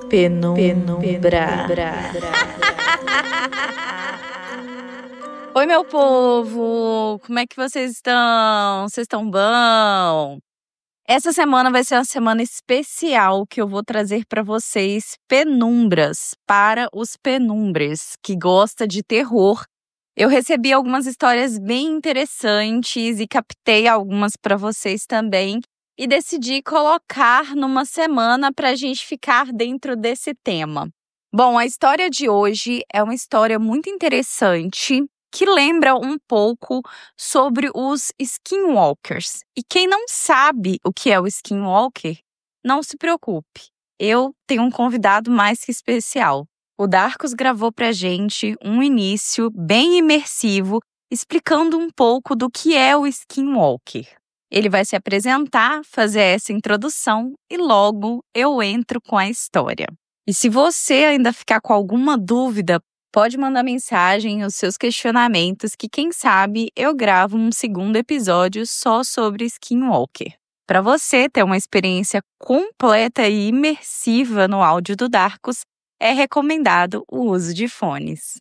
Penumbra. Oi, meu povo! Como é que vocês estão? Vocês estão bom? Essa semana vai ser uma semana especial que eu vou trazer para vocês penumbras para os penumbres que gostam de terror. Eu recebi algumas histórias bem interessantes e captei algumas para vocês também e decidi colocar numa semana para a gente ficar dentro desse tema. Bom, a história de hoje é uma história muito interessante que lembra um pouco sobre os skinwalkers. E quem não sabe o que é o skinwalker, não se preocupe. Eu tenho um convidado mais que especial. O Darkus gravou pra gente um início bem imersivo, explicando um pouco do que é o skinwalker. Ele vai se apresentar, fazer essa introdução e logo eu entro com a história. E se você ainda ficar com alguma dúvida, pode mandar mensagem, os seus questionamentos, que quem sabe eu gravo um segundo episódio só sobre skinwalker. Para você ter uma experiência completa e imersiva no áudio do Darkus, é recomendado o uso de fones.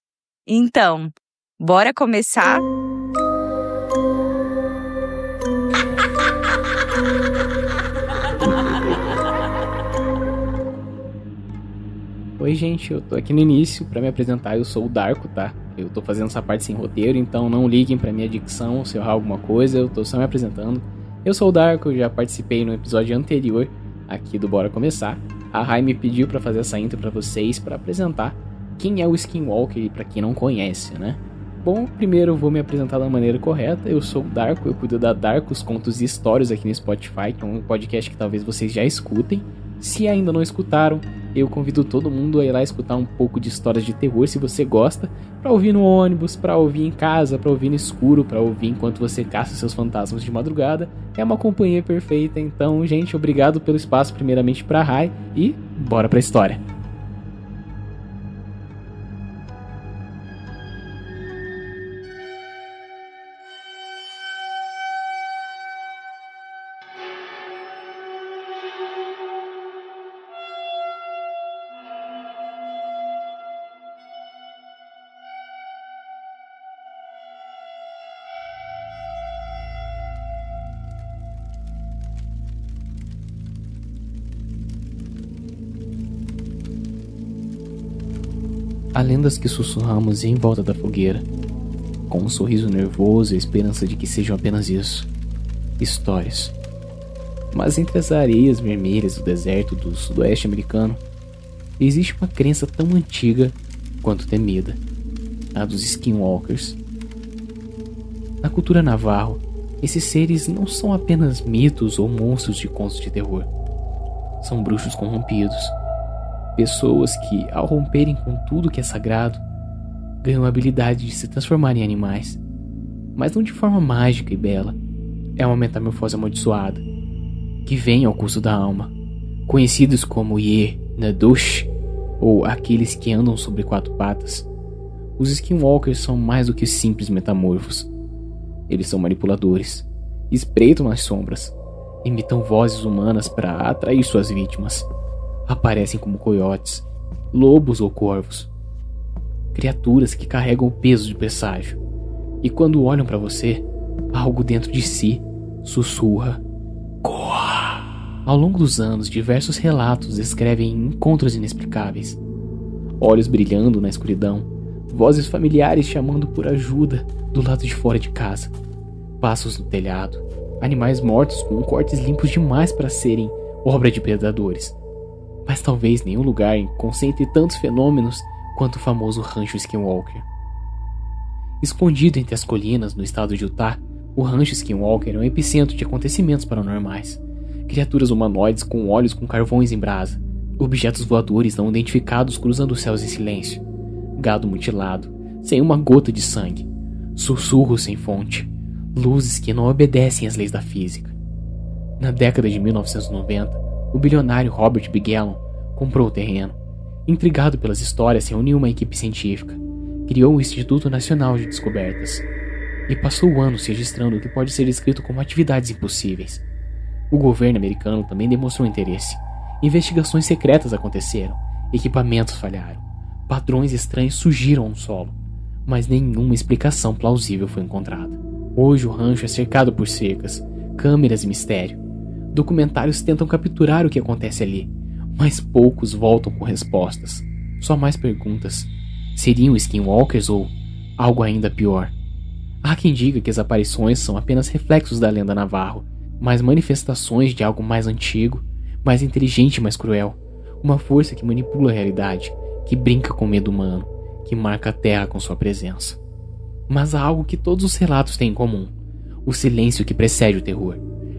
Então, bora começar? Oi gente, eu tô aqui no início pra me apresentar, eu sou o Darko, tá? Eu tô fazendo essa parte sem roteiro, então não liguem pra minha dicção se eu errar alguma coisa, eu tô só me apresentando. Eu sou o Darko, eu já participei no episódio anterior aqui do Bora Começar. A Rai me pediu pra fazer essa intro pra vocês, pra apresentar quem é o Skinwalker, pra quem não conhece, né? Bom, primeiro eu vou me apresentar da maneira correta. Eu sou o Darko, eu cuido da Darkus Contos e Histórias aqui no Spotify, que é um podcast que talvez vocês já escutem. Se ainda não escutaram, eu convido todo mundo a ir lá escutar um pouco de histórias de terror, se você gosta, pra ouvir no ônibus, pra ouvir em casa, pra ouvir no escuro, pra ouvir enquanto você caça seus fantasmas de madrugada. É uma companhia perfeita, então, gente, obrigado pelo espaço primeiramente pra Rai e bora pra história. Há lendas que sussurramos em volta da fogueira, com um sorriso nervoso e a esperança de que sejam apenas isso, histórias. Mas entre as areias vermelhas do deserto do sudoeste americano, existe uma crença tão antiga quanto temida, a dos skinwalkers. Na cultura navarro, esses seres não são apenas mitos ou monstros de contos de terror. São bruxos corrompidos. Pessoas que, ao romperem com tudo que é sagrado, ganham a habilidade de se transformar em animais. Mas não de forma mágica e bela. É uma metamorfose amaldiçoada, que vem ao custo da alma. Conhecidos como Ye Nadush, ou aqueles que andam sobre quatro patas, os skinwalkers são mais do que simples metamorfos. Eles são manipuladores, espreitam nas sombras, imitam vozes humanas para atrair suas vítimas. Aparecem como coiotes, lobos ou corvos, criaturas que carregam o peso de presságio. E quando olham para você, algo dentro de si sussurra: corra! Ao longo dos anos, diversos relatos descrevem encontros inexplicáveis. Olhos brilhando na escuridão, vozes familiares chamando por ajuda do lado de fora de casa, passos no telhado, animais mortos com cortes limpos demais para serem obra de predadores. Mas talvez nenhum lugar concentre tantos fenômenos quanto o famoso rancho Skinwalker. Escondido entre as colinas no estado de Utah, o rancho Skinwalker é um epicentro de acontecimentos paranormais. Criaturas humanoides com olhos com carvões em brasa, objetos voadores não identificados cruzando os céus em silêncio, gado mutilado, sem uma gota de sangue, sussurros sem fonte, luzes que não obedecem às leis da física. Na década de 1990, o bilionário Robert Bigelow comprou o terreno. Intrigado pelas histórias, reuniu uma equipe científica, criou o Instituto Nacional de Descobertas e passou anos registrando o que pode ser descrito como atividades impossíveis. O governo americano também demonstrou interesse. Investigações secretas aconteceram Equipamentos falharam. Padrões estranhos surgiram no solo, mas nenhuma explicação plausível foi encontrada. Hoje o rancho é cercado por cercas, câmeras e mistério. Documentários tentam capturar o que acontece ali, mas poucos voltam com respostas. Só mais perguntas. Seriam skinwalkers ou algo ainda pior? Há quem diga que as aparições são apenas reflexos da lenda Navarro, mas manifestações de algo mais antigo, mais inteligente e mais cruel. Uma força que manipula a realidade, que brinca com o medo humano, que marca a terra com sua presença. Mas há algo que todos os relatos têm em comum: o silêncio que precede o terror,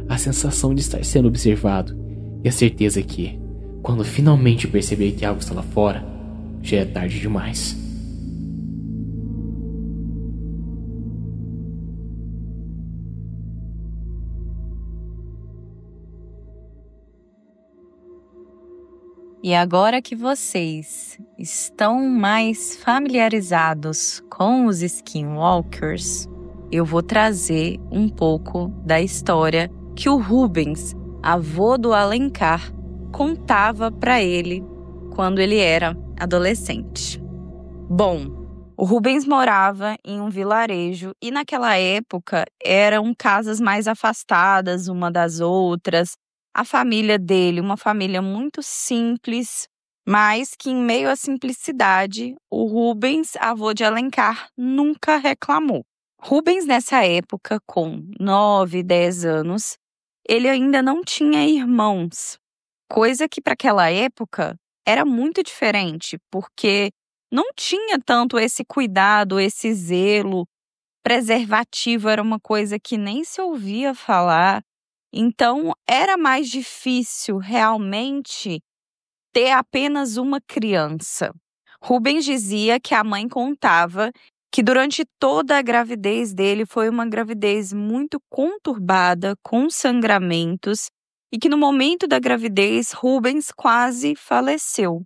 a sensação de estar sendo observado e a certeza que, quando finalmente perceber que algo está lá fora, já é tarde demais. E agora que vocês estão mais familiarizados com os skinwalkers, eu vou trazer um pouco da história que o Rubens, avô do Alencar, contava para ele quando ele era adolescente. Bom, o Rubens morava em um vilarejo e naquela época eram casas mais afastadas uma das outras. A família dele, uma família muito simples, mas que em meio à simplicidade, o Rubens, avô de Alencar, nunca reclamou. Rubens, nessa época, com 9, 10 anos, ele ainda não tinha irmãos, coisa que para aquela época era muito diferente, porque não tinha tanto esse cuidado, esse zelo. Preservativo era uma coisa que nem se ouvia falar. Então, era mais difícil realmente ter apenas uma criança. Rubens dizia que a mãe contava que durante toda a gravidez dele foi uma gravidez muito conturbada, com sangramentos, e que no momento da gravidez Rubens quase faleceu.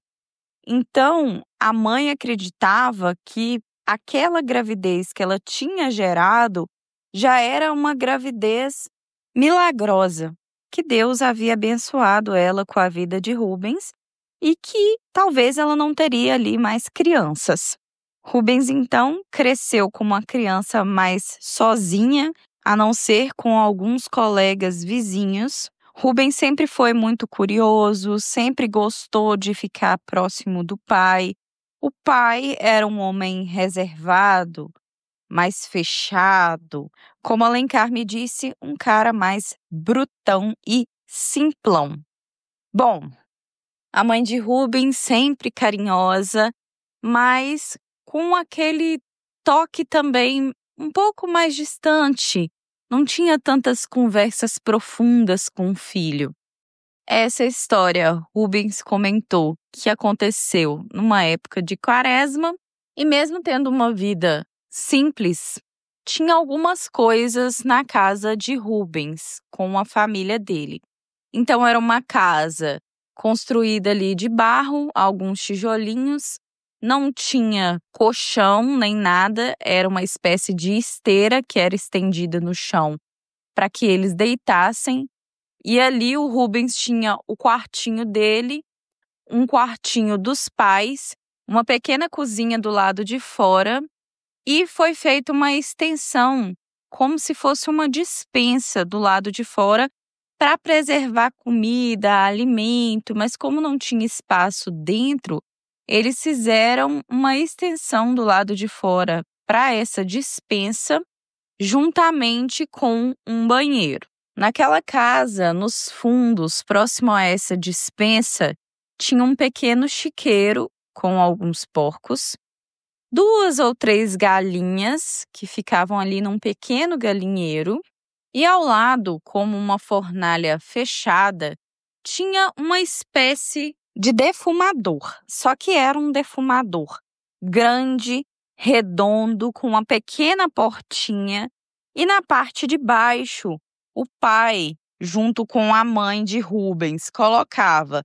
Então, a mãe acreditava que aquela gravidez que ela tinha gerado já era uma gravidez milagrosa, que Deus havia abençoado ela com a vida de Rubens e que talvez ela não teria ali mais crianças. Rubens, então, cresceu como uma criança mais sozinha, a não ser com alguns colegas vizinhos. Rubens sempre foi muito curioso, sempre gostou de ficar próximo do pai. O pai era um homem reservado, mais fechado, como Alencar me disse, um cara mais brutão e simplão. Bom, a mãe de Rubens sempre carinhosa, mas com aquele toque também um pouco mais distante. Não tinha tantas conversas profundas com o filho. Essa história, Rubens comentou que aconteceu numa época de quaresma e mesmo tendo uma vida simples, tinha algumas coisas na casa de Rubens com a família dele. Então era uma casa construída ali de barro, alguns tijolinhos, não tinha colchão nem nada, era uma espécie de esteira que era estendida no chão para que eles deitassem. E ali o Rubens tinha o quartinho dele, um quartinho dos pais, uma pequena cozinha do lado de fora. E foi feita uma extensão, como se fosse uma despensa do lado de fora, para preservar comida, alimento, mas como não tinha espaço dentro, eles fizeram uma extensão do lado de fora para essa despensa, juntamente com um banheiro. Naquela casa, nos fundos, próximo a essa despensa, tinha um pequeno chiqueiro com alguns porcos, 2 ou 3 galinhas que ficavam ali num pequeno galinheiro e ao lado, como uma fornalha fechada, tinha uma espécie de defumador, só que era um defumador grande, redondo, com uma pequena portinha e na parte de baixo, o pai, junto com a mãe de Rubens, colocava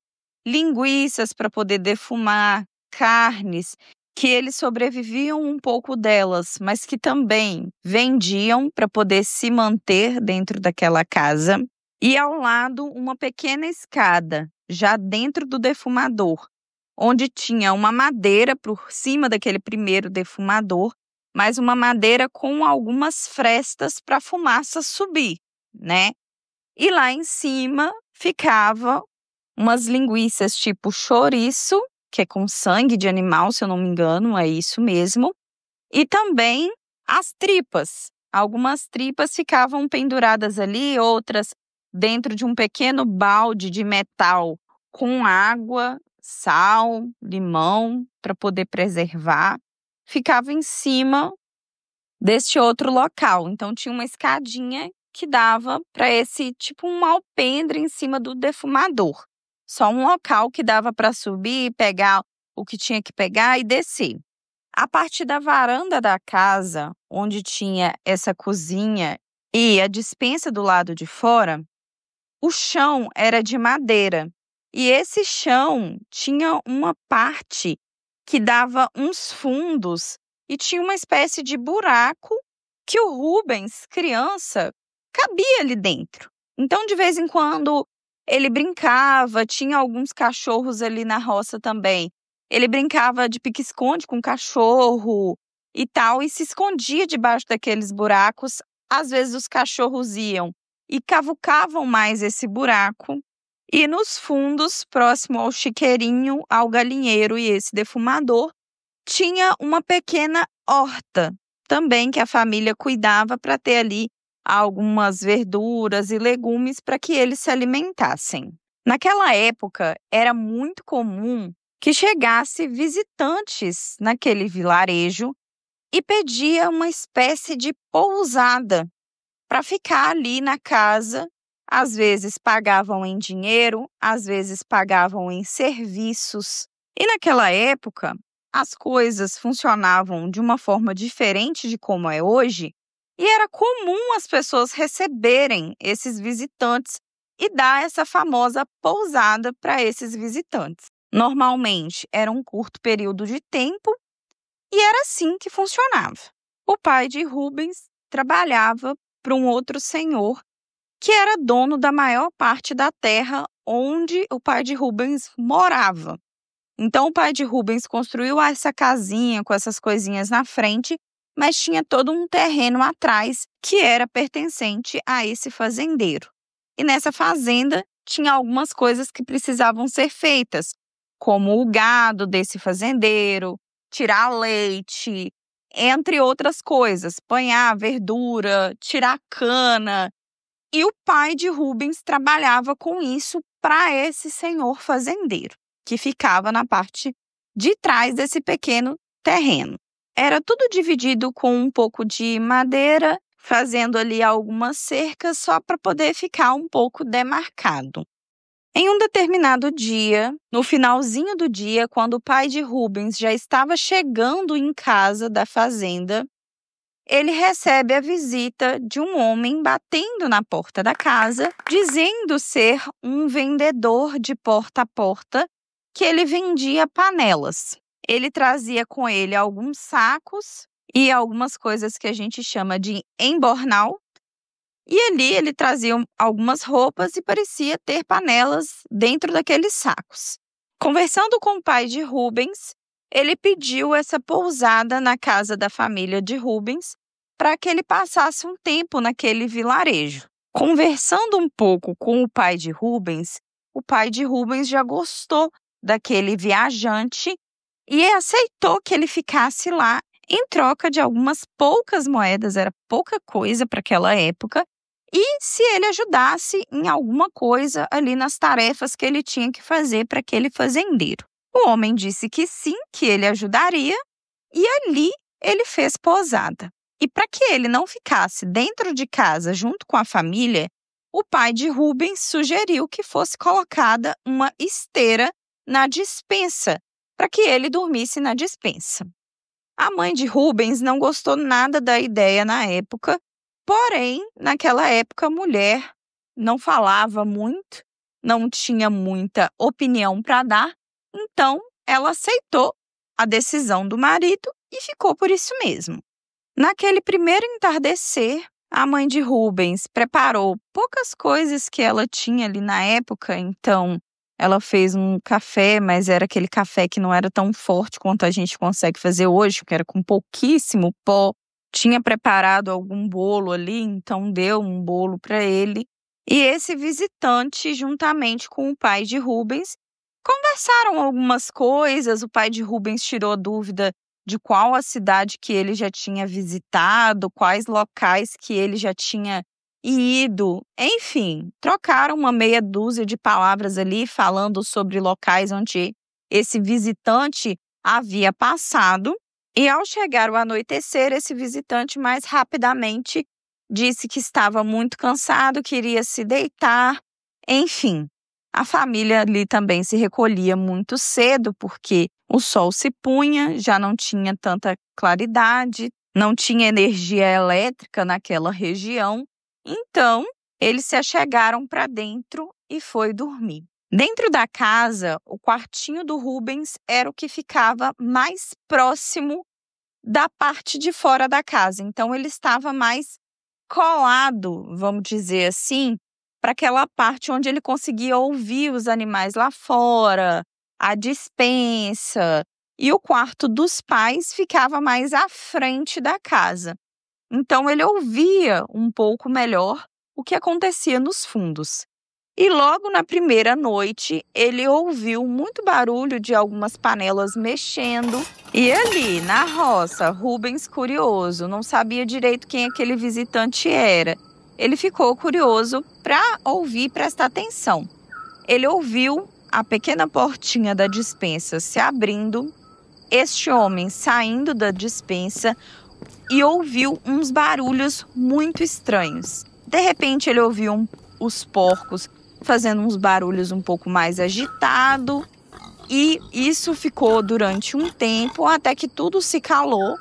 linguiças para poder defumar, carnes, que eles sobreviviam um pouco delas, mas que também vendiam para poder se manter dentro daquela casa. E ao lado, uma pequena escada, já dentro do defumador, onde tinha uma madeira por cima daquele primeiro defumador, mas uma madeira com algumas frestas para a fumaça subir, né? E lá em cima ficava umas linguiças tipo chouriço, que é com sangue de animal, se eu não me engano, é isso mesmo. E também as tripas. Algumas tripas ficavam penduradas ali, outras dentro de um pequeno balde de metal com água, sal, limão, para poder preservar. Ficava em cima deste outro local. Então tinha uma escadinha que dava para esse tipo um alpendre em cima do defumador. Só um local que dava para subir, pegar o que tinha que pegar e descer. A partir da varanda da casa, onde tinha essa cozinha e a despensa do lado de fora, o chão era de madeira. E esse chão tinha uma parte que dava uns fundos e tinha uma espécie de buraco que o Rubens, criança, cabia ali dentro. Então, de vez em quando, ele brincava, tinha alguns cachorros ali na roça também. Ele brincava de pique-esconde com o cachorro e tal, e se escondia debaixo daqueles buracos. Às vezes os cachorros iam e cavucavam mais esse buraco. E nos fundos, próximo ao chiqueirinho, ao galinheiro e esse defumador, tinha uma pequena horta também que a família cuidava para ter ali algumas verduras e legumes para que eles se alimentassem. Naquela época, era muito comum que chegasse visitantes naquele vilarejo e pedia uma espécie de pousada para ficar ali na casa. Às vezes pagavam em dinheiro, às vezes pagavam em serviços. E naquela época, as coisas funcionavam de uma forma diferente de como é hoje, e era comum as pessoas receberem esses visitantes e dar essa famosa pousada para esses visitantes. Normalmente era um curto período de tempo e era assim que funcionava. O pai de Rubens trabalhava para um outro senhor que era dono da maior parte da terra onde o pai de Rubens morava. Então, o pai de Rubens construiu essa casinha com essas coisinhas na frente, mas tinha todo um terreno atrás que era pertencente a esse fazendeiro. E nessa fazenda tinha algumas coisas que precisavam ser feitas, como o gado desse fazendeiro, tirar leite, entre outras coisas, apanhar verdura, tirar cana. E o pai de Rubens trabalhava com isso para esse senhor fazendeiro, que ficava na parte de trás desse pequeno terreno. Era tudo dividido com um pouco de madeira, fazendo ali algumas cercas só para poder ficar um pouco demarcado. Em um determinado dia, no finalzinho do dia, quando o pai de Rubens já estava chegando em casa da fazenda, ele recebe a visita de um homem batendo na porta da casa, dizendo ser um vendedor de porta a porta, que ele vendia panelas. Ele trazia com ele alguns sacos e algumas coisas que a gente chama de embornal. E ali ele trazia algumas roupas e parecia ter panelas dentro daqueles sacos. Conversando com o pai de Rubens, ele pediu essa pousada na casa da família de Rubens para que ele passasse um tempo naquele vilarejo. Conversando um pouco com o pai de Rubens já gostou daquele viajante e aceitou que ele ficasse lá em troca de algumas poucas moedas, era pouca coisa para aquela época, e se ele ajudasse em alguma coisa ali nas tarefas que ele tinha que fazer para aquele fazendeiro. O homem disse que sim, que ele ajudaria, e ali ele fez pousada. E para que ele não ficasse dentro de casa junto com a família, o pai de Rubens sugeriu que fosse colocada uma esteira na despensa, para que ele dormisse na despensa. A mãe de Rubens não gostou nada da ideia na época, porém, naquela época a mulher não falava muito, não tinha muita opinião para dar, então ela aceitou a decisão do marido e ficou por isso mesmo. Naquele primeiro entardecer, a mãe de Rubens preparou poucas coisas que ela tinha ali na época, então Ela fez um café, mas era aquele café que não era tão forte quanto a gente consegue fazer hoje, que era com pouquíssimo pó. Tinha preparado algum bolo ali, então deu um bolo para ele. E esse visitante, juntamente com o pai de Rubens, conversaram algumas coisas. O pai de Rubens tirou dúvida de qual a cidade que ele já tinha visitado, quais locais que ele já tinha ido. Enfim, trocaram uma meia dúzia de palavras ali, falando sobre locais onde esse visitante havia passado. E ao chegar o anoitecer, esse visitante mais rapidamente disse que estava muito cansado, queria se deitar. Enfim, a família ali também se recolhia muito cedo, porque o sol se punha, já não tinha tanta claridade, não tinha energia elétrica naquela região. Então, eles se achegaram para dentro e foi dormir. Dentro da casa, o quartinho do Rubens era o que ficava mais próximo da parte de fora da casa. Então, ele estava mais colado, vamos dizer assim, para aquela parte onde ele conseguia ouvir os animais lá fora, a despensa. E o quarto dos pais ficava mais à frente da casa. Então, ele ouvia um pouco melhor o que acontecia nos fundos. E logo na primeira noite, ele ouviu muito barulho de algumas panelas mexendo. E ali, na roça, Rubens, curioso, não sabia direito quem aquele visitante era. Ele ficou curioso para ouvir, prestar atenção. Ele ouviu a pequena portinha da despensa se abrindo, este homem saindo da despensa e ouviu uns barulhos muito estranhos. De repente, ele ouviu os porcos fazendo uns barulhos um pouco mais agitados, e isso ficou durante um tempo até que tudo se calou.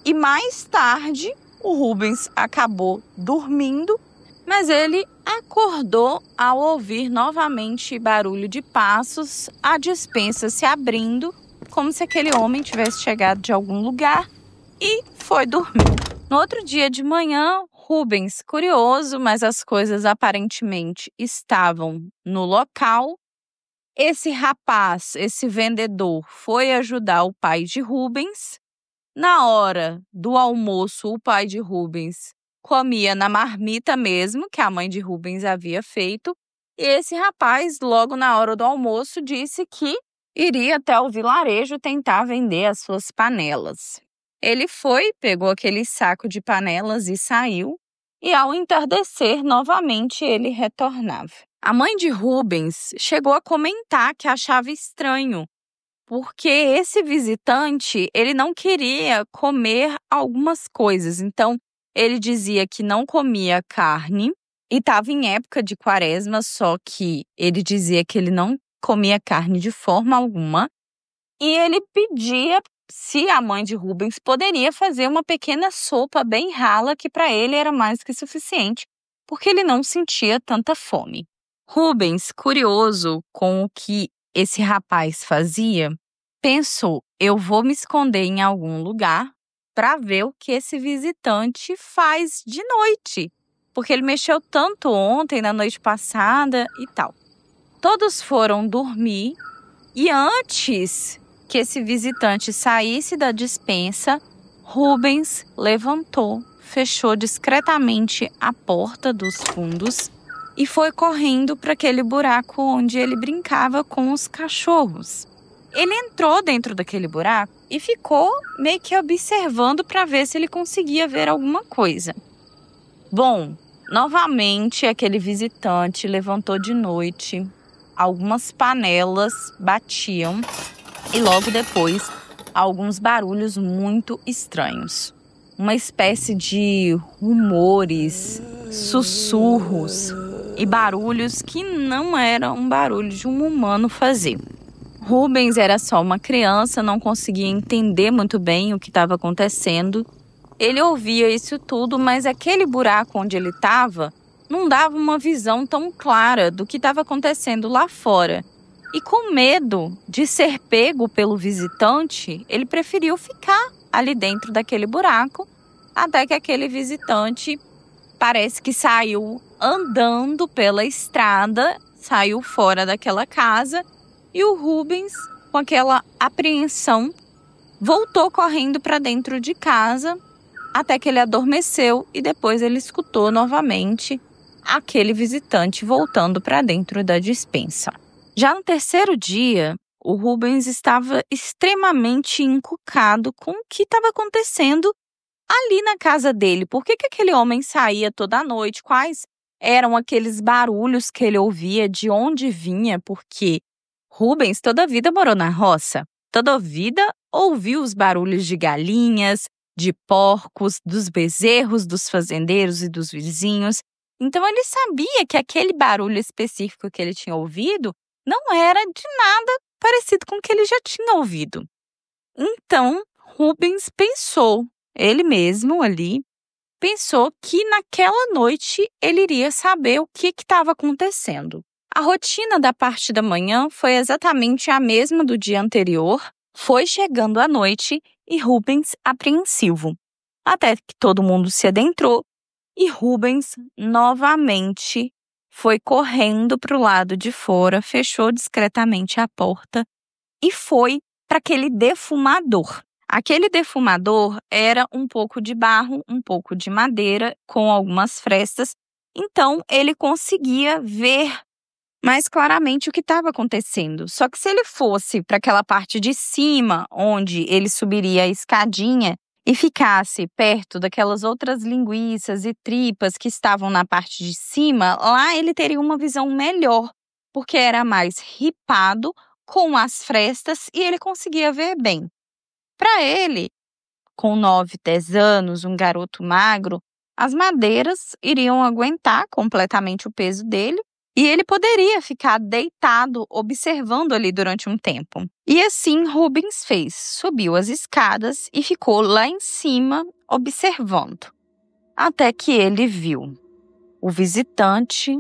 E mais tarde, o Rubens acabou dormindo, mas ele acordou ao ouvir novamente barulho de passos, a despensa se abrindo, como se aquele homem tivesse chegado de algum lugar, e foi dormir. No outro dia de manhã, Rubens, curioso, mas as coisas aparentemente estavam no local. Esse rapaz, esse vendedor, foi ajudar o pai de Rubens. Na hora do almoço, o pai de Rubens comia na marmita mesmo, que a mãe de Rubens havia feito. E esse rapaz, logo na hora do almoço, disse que iria até o vilarejo tentar vender as suas panelas. Ele foi, pegou aquele saco de panelas e saiu. E ao entardecer, novamente ele retornava. A mãe de Rubens chegou a comentar que achava estranho, porque esse visitante, ele não queria comer algumas coisas. Então, ele dizia que não comia carne e estava em época de quaresma, só que ele dizia que ele não comia carne de forma alguma. E ele pedia se a mãe de Rubens poderia fazer uma pequena sopa bem rala, que para ele era mais que suficiente, porque ele não sentia tanta fome. Rubens, curioso com o que esse rapaz fazia, pensou: eu vou me esconder em algum lugar para ver o que esse visitante faz de noite, porque ele mexeu tanto ontem, na noite passada e tal. Todos foram dormir e antes que esse visitante saísse da despensa, Rubens levantou, fechou discretamente a porta dos fundos e foi correndo para aquele buraco onde ele brincava com os cachorros. Ele entrou dentro daquele buraco e ficou meio que observando para ver se ele conseguia ver alguma coisa. Bom, novamente aquele visitante levantou de noite, algumas panelas batiam e logo depois alguns barulhos muito estranhos. Uma espécie de rumores, sussurros e barulhos que não eram um barulho de um humano fazer. Rubens era só uma criança, não conseguia entender muito bem o que estava acontecendo. Ele ouvia isso tudo, mas aquele buraco onde ele estava não dava uma visão tão clara do que estava acontecendo lá fora. E com medo de ser pego pelo visitante, ele preferiu ficar ali dentro daquele buraco, até que aquele visitante parece que saiu andando pela estrada saiu fora daquela casa e o Rubens, com aquela apreensão, voltou correndo para dentro de casa até que ele adormeceu e depois ele escutou novamente aquele visitante voltando para dentro da despensa. Já no terceiro dia, o Rubens estava extremamente encucado com o que estava acontecendo ali na casa dele. Por que aquele homem saía toda noite? Quais eram aqueles barulhos que ele ouvia? De onde vinha? Porque Rubens toda a vida morou na roça. Toda a vida ouviu os barulhos de galinhas, de porcos, dos bezerros, dos fazendeiros e dos vizinhos. Então ele sabia que aquele barulho específico que ele tinha ouvido não era de nada parecido com o que ele já tinha ouvido. Então Rubens pensou, ele mesmo ali, pensou que naquela noite ele iria saber o que estava acontecendo. A rotina da parte da manhã foi exatamente a mesma do dia anterior. Foi chegando a noite e Rubens apreensivo. Até que todo mundo se adentrou e Rubens novamente foi correndo para o lado de fora, fechou discretamente a porta e foi para aquele defumador. Aquele defumador era um pouco de barro, um pouco de madeira, com algumas frestas. Então ele conseguia ver mais claramente o que estava acontecendo. Só que se ele fosse para aquela parte de cima, onde ele subiria a escadinha e ficasse perto daquelas outras linguiças e tripas que estavam na parte de cima, lá ele teria uma visão melhor, porque era mais ripado, com as frestas, e ele conseguia ver bem. Para ele, com 9, 10 anos, um garoto magro, as madeiras iriam aguentar completamente o peso dele, e ele poderia ficar deitado observando ali durante um tempo. E assim Rubens fez, subiu as escadas e ficou lá em cima observando. Até que ele viu o visitante,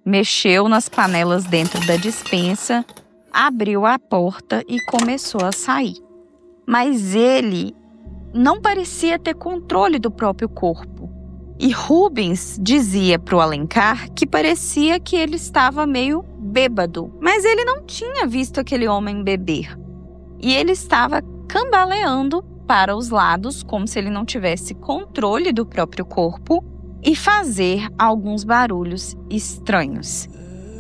mexeu nas panelas dentro da despensa, abriu a porta e começou a sair. Mas ele não parecia ter controle do próprio corpo. E Rubens dizia para o Alencar que parecia que ele estava meio bêbado, mas ele não tinha visto aquele homem beber. E ele estava cambaleando para os lados, como se ele não tivesse controle do próprio corpo, e fazer alguns barulhos estranhos.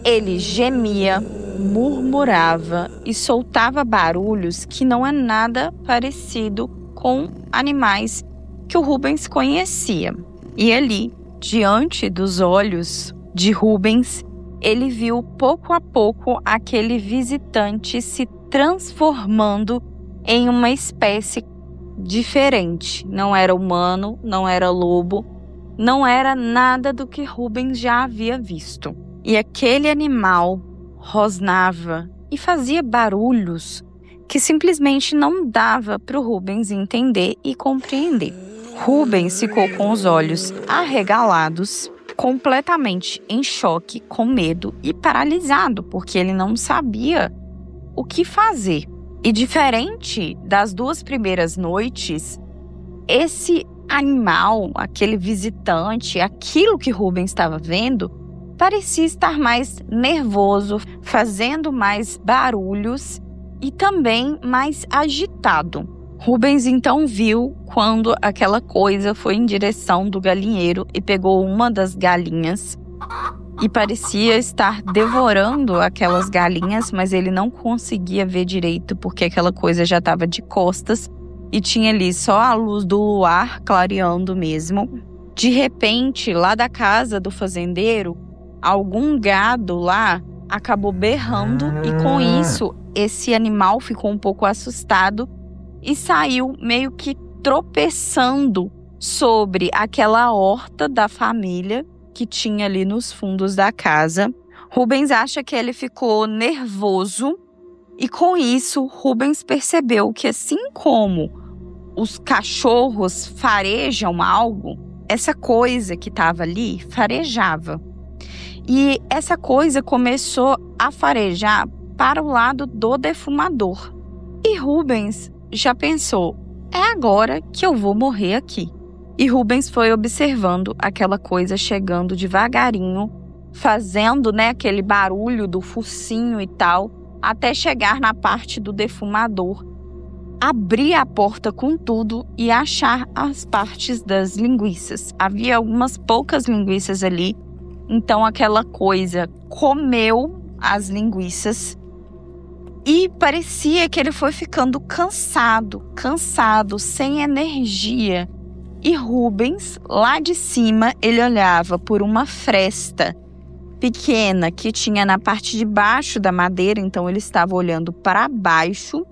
Ele gemia, murmurava e soltava barulhos que não é nada parecido com animais que o Rubens conhecia. E ali, diante dos olhos de Rubens, ele viu pouco a pouco aquele visitante se transformando em uma espécie diferente. Não era humano, não era lobo, não era nada do que Rubens já havia visto. E aquele animal rosnava e fazia barulhos que simplesmente não dava para o Rubens entender e compreender. Rubens ficou com os olhos arregalados, completamente em choque, com medo e paralisado, porque ele não sabia o que fazer. E diferente das 2 primeiras noites, esse animal, aquele visitante, aquilo que Rubens estava vendo, parecia estar mais nervoso, fazendo mais barulhos e também mais agitado. Rubens então viu quando aquela coisa foi em direção do galinheiro e pegou uma das galinhas e parecia estar devorando aquelas galinhas, mas ele não conseguia ver direito porque aquela coisa já estava de costas e tinha ali só a luz do luar clareando mesmo. De repente, lá da casa do fazendeiro, algum gado lá acabou berrando e com isso esse animal ficou um pouco assustado e saiu meio que tropeçando sobre aquela horta da família que tinha ali nos fundos da casa. Rubens acha que ele ficou nervoso e com isso Rubens percebeu que assim como os cachorros farejam algo, essa coisa que estava ali farejava. E essa coisa começou a farejar para o lado do defumador. E Rubens já pensou, é agora que eu vou morrer aqui. E Rubens foi observando aquela coisa chegando devagarinho fazendo, né, aquele barulho do focinho e tal, até chegar na parte do defumador, abrir a porta com tudo e achar as partes das linguiças. Havia algumas poucas linguiças ali, então aquela coisa comeu as linguiças e parecia que ele foi ficando cansado, sem energia. E Rubens, lá de cima, ele olhava por uma fresta pequena que tinha na parte de baixo da madeira, então ele estava olhando para baixo.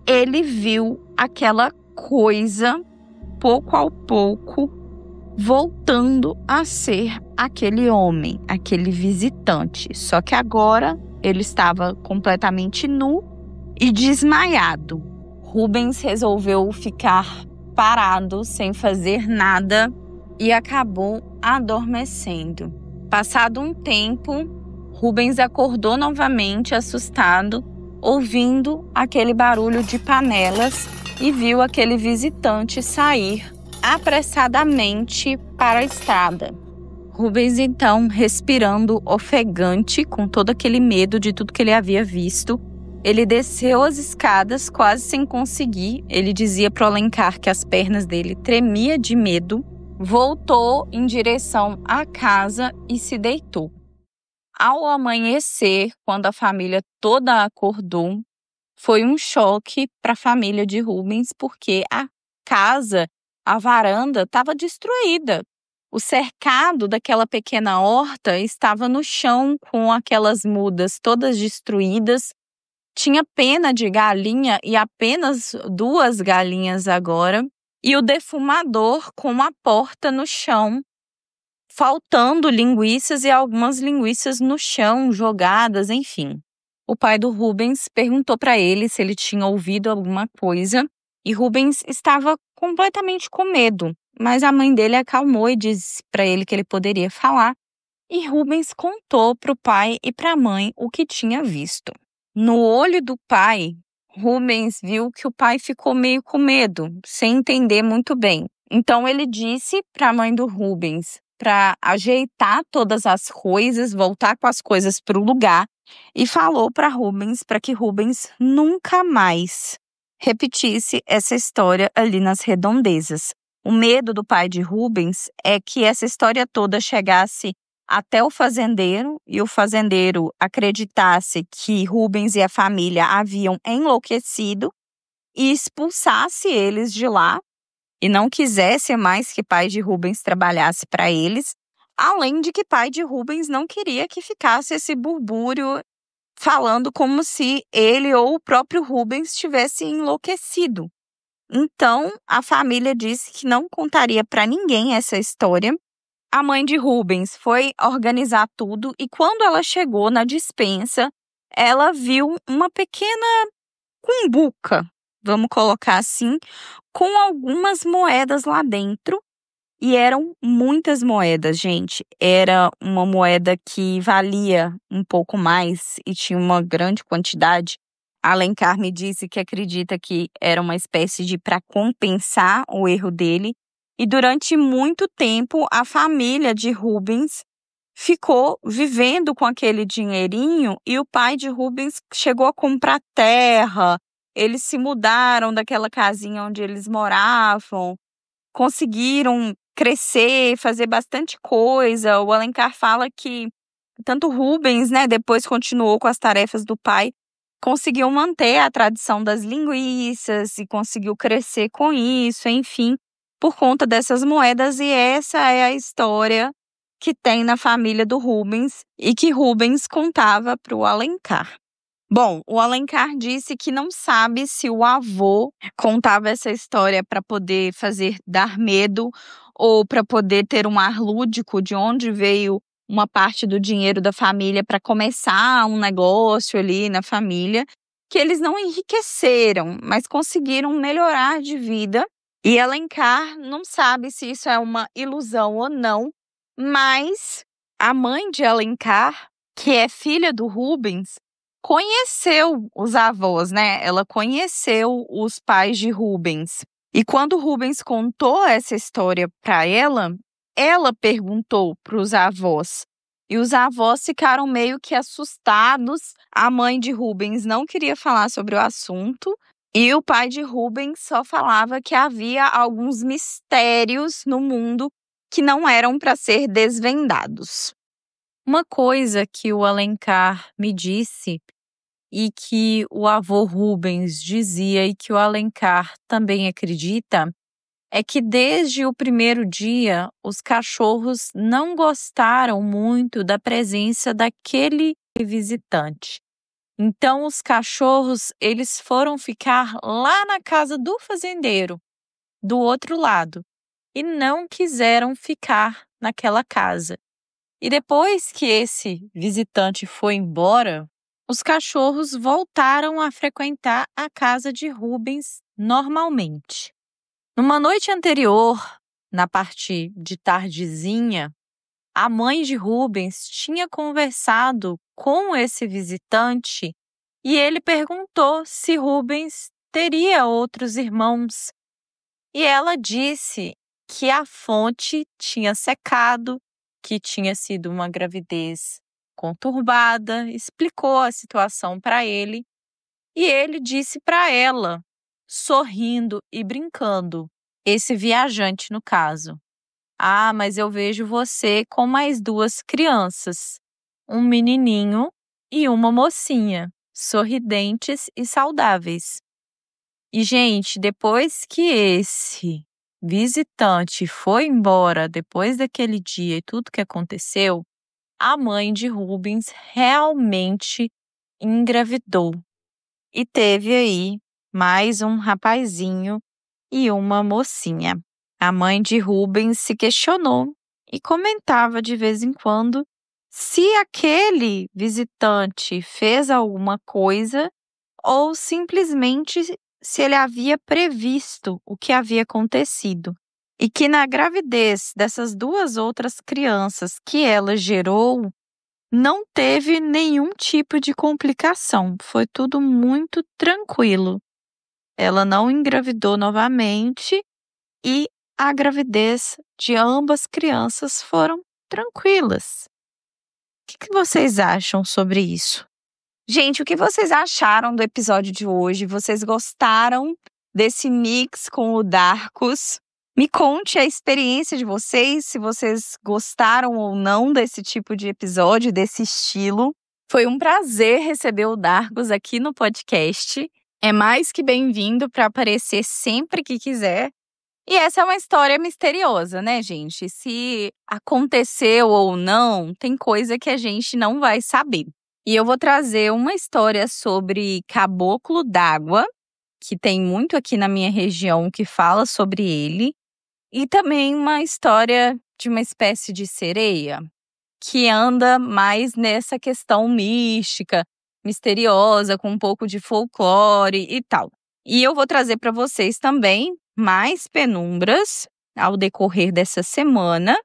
Ele viu aquela coisa, pouco a pouco, voltando a ser aquele homem, aquele visitante. Só que agora ele estava completamente nu e desmaiado. Rubens resolveu ficar parado, sem fazer nada, e acabou adormecendo. Passado um tempo, Rubens acordou novamente, assustado, ouvindo aquele barulho de panelas e viu aquele visitante sair apressadamente para a estrada. Rubens, então, respirando ofegante, com todo aquele medo de tudo que ele havia visto, ele desceu as escadas quase sem conseguir. Ele dizia para o Alencar que as pernas dele tremiam de medo. Voltou em direção à casa e se deitou. Ao amanhecer, quando a família toda acordou, foi um choque para a família de Rubens, porque a casa, a varanda, estava destruída. O cercado daquela pequena horta estava no chão, com aquelas mudas todas destruídas. Tinha pena de galinha e apenas 2 galinhas agora. E o defumador com a porta no chão, faltando linguiças e algumas linguiças no chão, jogadas, enfim. O pai do Rubens perguntou para ele se ele tinha ouvido alguma coisa e Rubens estava completamente com medo, mas a mãe dele acalmou e disse para ele que ele poderia falar. E Rubens contou para o pai e para a mãe o que tinha visto. No olho do pai, Rubens viu que o pai ficou meio com medo, sem entender muito bem. Então ele disse para a mãe do Rubens para ajeitar todas as coisas, voltar com as coisas para o lugar, e falou para Rubens para que Rubens nunca mais repetisse essa história ali nas redondezas. O medo do pai de Rubens é que essa história toda chegasse até o fazendeiro e o fazendeiro acreditasse que Rubens e a família haviam enlouquecido e expulsasse eles de lá e não quisesse mais que pai de Rubens trabalhasse para eles, além de que pai de Rubens não queria que ficasse esse burbúrio falando como se ele ou o próprio Rubens tivesse enlouquecido. Então, a família disse que não contaria para ninguém essa história. A mãe de Rubens foi organizar tudo e quando ela chegou na despensa, ela viu uma pequena cumbuca, vamos colocar assim, com algumas moedas lá dentro. E eram muitas moedas, gente. Era uma moeda que valia um pouco mais e tinha uma grande quantidade. Alencar me disse que acredita que era uma espécie de para compensar o erro dele. E durante muito tempo, a família de Rubens ficou vivendo com aquele dinheirinho e o pai de Rubens chegou a comprar terra. Eles se mudaram daquela casinha onde eles moravam, conseguiram crescer, fazer bastante coisa. O Alencar fala que tanto Rubens, né, depois continuou com as tarefas do pai, conseguiu manter a tradição das linguiças e conseguiu crescer com isso, enfim, por conta dessas moedas. E essa é a história que tem na família do Rubens e que Rubens contava para o Alencar. Bom, o Alencar disse que não sabe se o avô contava essa história para poder dar medo ou para poder ter um ar lúdico de onde veio uma parte do dinheiro da família para começar um negócio ali na família, que eles não enriqueceram, mas conseguiram melhorar de vida. E Alencar não sabe se isso é uma ilusão ou não, mas a mãe de Alencar, que é filha do Rubens, conheceu os avós, né? Ela conheceu os pais de Rubens. E quando Rubens contou essa história para ela perguntou para os avós E os avós ficaram meio que assustados. A mãe de Rubens não queria falar sobre o assunto. E o pai de Rubens só falava que havia alguns mistérios no mundo que não eram para ser desvendados. Uma coisa que o Alencar me disse e que o avô Rubens dizia e que o Alencar também acredita é que desde o primeiro dia os cachorros não gostaram muito da presença daquele visitante. Então os cachorros, eles foram ficar lá na casa do fazendeiro, do outro lado, e não quiseram ficar naquela casa. E depois que esse visitante foi embora, os cachorros voltaram a frequentar a casa de Rubens normalmente. Numa noite anterior, na parte de tardezinha, a mãe de Rubens tinha conversado com esse visitante e ele perguntou se Rubens teria outros irmãos. E ela disse que a fonte tinha secado, que tinha sido uma gravidez conturbada, explicou a situação para ele e ele disse para ela, sorrindo e brincando, esse viajante no caso: "Ah, mas eu vejo você com mais 2 crianças, um menininho e uma mocinha, sorridentes e saudáveis." E, gente, depois que esse visitante foi embora, depois daquele dia e tudo que aconteceu, a mãe de Rubens realmente engravidou. E teve aí mais um rapazinho e uma mocinha. A mãe de Rubens se questionou e comentava de vez em quando se aquele visitante fez alguma coisa ou simplesmente se ele havia previsto o que havia acontecido. E que na gravidez dessas 2 outras crianças que ela gerou, não teve nenhum tipo de complicação. Foi tudo muito tranquilo. Ela não engravidou novamente e a gravidez de ambas crianças foram tranquilas. O que vocês acham sobre isso? Gente, o que vocês acharam do episódio de hoje? Vocês gostaram desse mix com o Darkus? Me conte a experiência de vocês, se vocês gostaram ou não desse tipo de episódio, desse estilo. Foi um prazer receber o Darkus aqui no podcast. É mais que bem-vindo para aparecer sempre que quiser. E essa é uma história misteriosa, né, gente? Se aconteceu ou não, tem coisa que a gente não vai saber. E eu vou trazer uma história sobre caboclo d'água, que tem muito aqui na minha região que fala sobre ele. E também uma história de uma espécie de sereia, que anda mais nessa questão mística, misteriosa, com um pouco de folclore e tal. E eu vou trazer para vocês também mais penumbras ao decorrer dessa semana.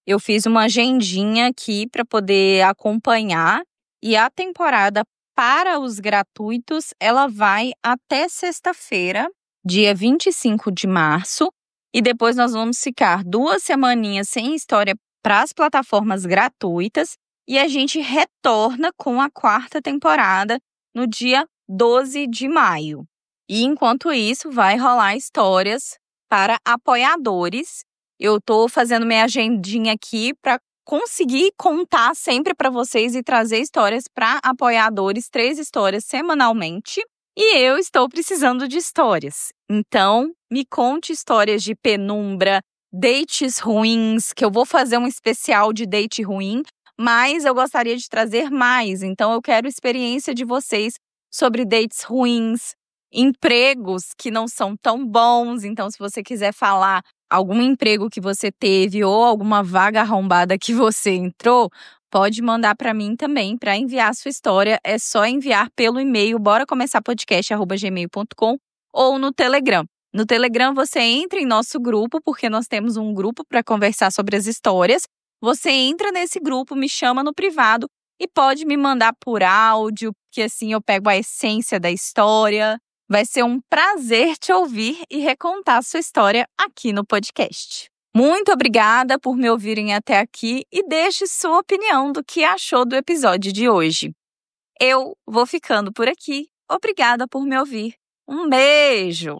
Eu fiz uma agendinha aqui para poder acompanhar e a temporada para os gratuitos, ela vai até sexta-feira, dia 25 de março. E depois nós vamos ficar 2 semaninhas sem história para as plataformas gratuitas. E a gente retorna com a 4ª temporada no dia 12 de maio. E enquanto isso, vai rolar histórias para apoiadores. Eu estou fazendo minha agendinha aqui para conseguir contar sempre para vocês e trazer histórias para apoiadores, 3 histórias semanalmente. E eu estou precisando de histórias. Então, me conte histórias de penumbra, dates ruins, que eu vou fazer um especial de date ruim, mas eu gostaria de trazer mais. Então, eu quero experiência de vocês sobre dates ruins, empregos que não são tão bons. Então, se você quiser falar algum emprego que você teve ou alguma vaga arrombada que você entrou, pode mandar para mim também, para enviar a sua história. É só enviar pelo e-mail boracomeçarpodcast@gmail.com ou no Telegram. No Telegram você entra em nosso grupo, porque nós temos um grupo para conversar sobre as histórias. Você entra nesse grupo, me chama no privado e pode me mandar por áudio, que assim eu pego a essência da história. Vai ser um prazer te ouvir e recontar a sua história aqui no podcast. Muito obrigada por me ouvirem até aqui e deixe sua opinião do que achou do episódio de hoje. Eu vou ficando por aqui. Obrigada por me ouvir. Um beijo!